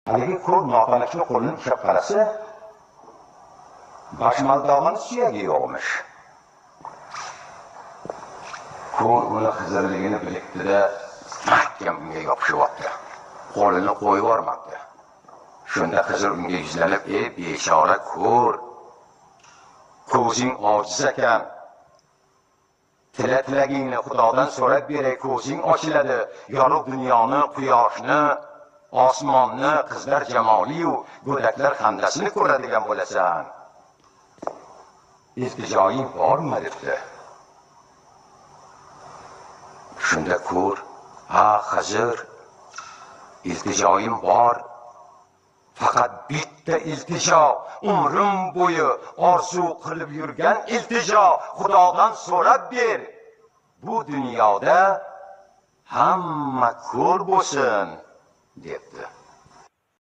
haligi ko'r notanishni qo'lini ushlab qarasa, bashmaldog'ini suyagi yo'qmish. Ko'r uni Xizrligini bilibdi-da, mahkam unga yopishyapti. Qo'lini qo'yib yubormabdi. Shunda Xizr unga yuzlanib, "Ey bechora ko'r, ko'zing ojiz ekan. Tilagingni Xudodan so'rab beray, ko'zing ochiladi. Yorug' dunyoni, quyoshni, osmonni, qizlar jamoli-yu go'daklar hamdasini ko'radigan bo'lasan. Iltijoying bormi?" debdi. Shunda ko'r, "Ha, Xizr, iltijoyim bor. Faqat bitta iltijo, umrim bo'yi orzu qilib yurgan iltijo, Xudodan so'rab ber. Bu dunyoda hamma ko'r bo'lsin", debdi.